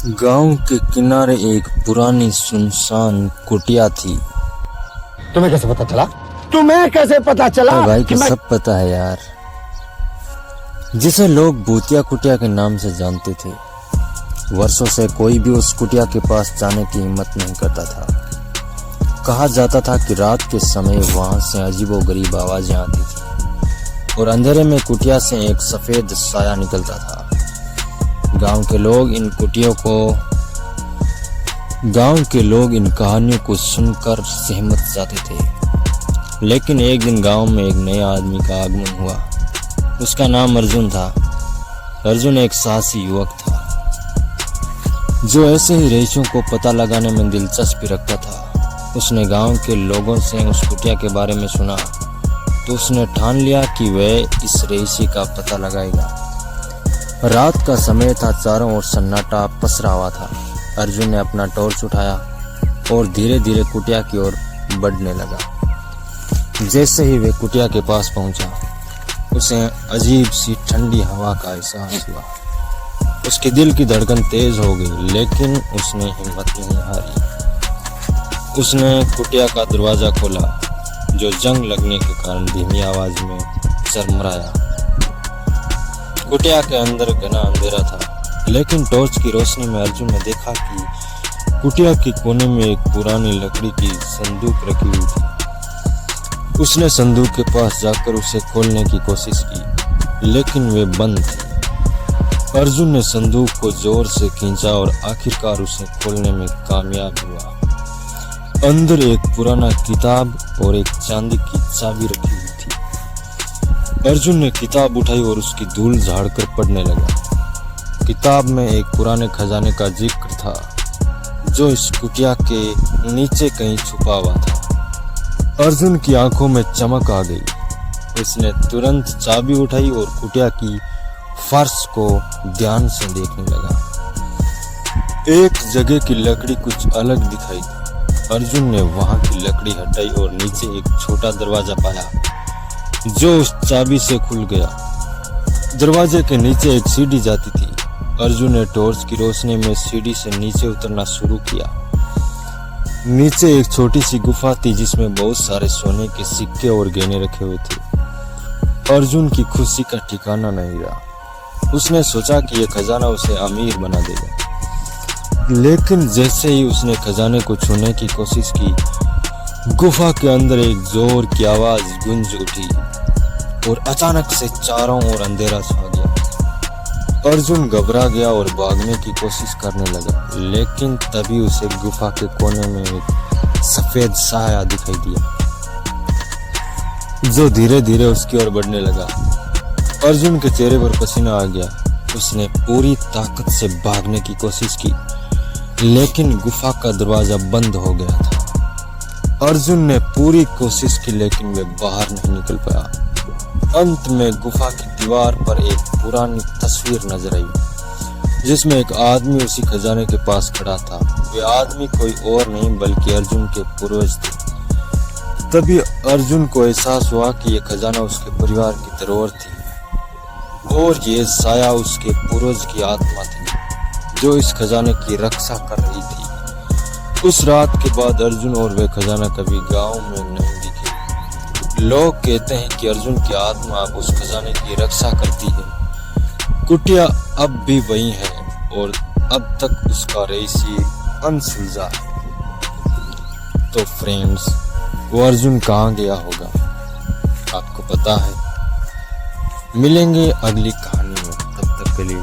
गांव के किनारे एक पुरानी सुनसान कुटिया थी। तुम्हें कैसे पता चला? भाई को सब पता है यार, जिसे लोग भूतिया कुटिया के नाम से जानते थे। वर्षों से कोई भी उस कुटिया के पास जाने की हिम्मत नहीं करता था। कहा जाता था कि रात के समय वहां से अजीबोगरीब आवाजें आती थी और अंधेरे में कुटिया से एक सफेद साया निकलता था। गांव के लोग इन कहानियों को सुनकर सहमत जाते थे। लेकिन एक दिन गांव में एक नए आदमी का आगमन हुआ। उसका नाम अर्जुन था। अर्जुन एक साहसी युवक था जो ऐसे ही रईसों को पता लगाने में दिलचस्पी रखता था। उसने गांव के लोगों से उस कुटिया के बारे में सुना तो उसने ठान लिया कि वह इस रईसी का पता लगाएगा। रात का समय था, चारों ओर सन्नाटा पसरा हुआ था। अर्जुन ने अपना टॉर्च उठाया और धीरे धीरे कुटिया की ओर बढ़ने लगा। जैसे ही वे कुटिया के पास पहुंचा, उसे अजीब सी ठंडी हवा का एहसास हुआ। उसके दिल की धड़कन तेज हो गई, लेकिन उसने हिम्मत नहीं हारी। उसने कुटिया का दरवाजा खोला, जो जंग लगने के कारण धीमी आवाज में चरमराया। कुटिया के अंदर घना अंधेरा था, लेकिन टॉर्च की रोशनी में अर्जुन ने देखा कि कुटिया के कोने में एक पुरानी लकड़ी की संदूक रखी हुई थी। उसने संदूक के पास जाकर उसे खोलने की कोशिश की, लेकिन वे बंद थे। अर्जुन ने संदूक को जोर से खींचा और आखिरकार उसे खोलने में कामयाब हुआ। अंदर एक पुराना किताब और एक चांदी की चाबी रखी हुई थी। अर्जुन ने किताब उठाई और उसकी धूल झाड़कर पढ़ने लगा। किताब में एक पुराने खजाने का जिक्र था, जो इस कुटिया के नीचे कहीं छुपा हुआ था। अर्जुन की आंखों में चमक आ गई। उसने तुरंत चाबी उठाई और कुटिया की फर्श को ध्यान से देखने लगा। एक जगह की लकड़ी कुछ अलग दिखाई दी। अर्जुन ने वहां की लकड़ी हटाई और नीचे एक छोटा दरवाजा पाया, जो उस चाबी से खुल गया। दरवाजे के नीचे एक सीढ़ी जाती थी। अर्जुन ने टॉर्च की रोशनी में सीढ़ी से नीचे उतरना शुरू किया। नीचे एक छोटी सी गुफा थी, जिसमें बहुत सारे सोने के सिक्के और गहने रखे हुए थे। अर्जुन की खुशी का ठिकाना नहीं रहा। उसने सोचा कि यह खजाना उसे अमीर बना देगा। लेकिन जैसे ही उसने खजाने को छूने की कोशिश की, गुफा के अंदर एक जोर की आवाज गूंज उठी और अचानक से चारों ओर अंधेरा छा गया। अर्जुन घबरा गया और भागने की कोशिश करने लगा, लेकिन तभी उसे गुफा के कोने में एक सफेद साया दिखाई दिया, जो धीरे धीरे उसकी ओर बढ़ने लगा। अर्जुन के चेहरे पर पसीना आ गया। उसने पूरी ताकत से भागने की कोशिश की, लेकिन गुफा का दरवाजा बंद हो गया था। अर्जुन ने पूरी कोशिश की, लेकिन वे बाहर नहीं निकल पाया। अंत में गुफा की दीवार पर एक पुरानी तस्वीर नजर आई, जिसमें एक आदमी उसी खजाने के पास खड़ा था। वे आदमी कोई और नहीं बल्कि अर्जुन के पूर्वज थे। तभी अर्जुन को एहसास हुआ कि यह खजाना उसके परिवार की धरोहर थी और ये साया उसके पूर्वज की आत्मा थी, जो इस खजाने की रक्षा कर रही थी। उस रात के बाद अर्जुन और वे खजाना कभी गांव में नहीं दिखे। लोग कहते हैं कि अर्जुन की आत्मा अब उस खजाने की रक्षा करती है। कुटिया अब भी वही है और अब तक उसका रईसी अनसुलझा है। तो फ्रेंड्स, वो अर्जुन कहाँ गया होगा, आपको पता है? मिलेंगे अगली कहानी में। तब तक के लिए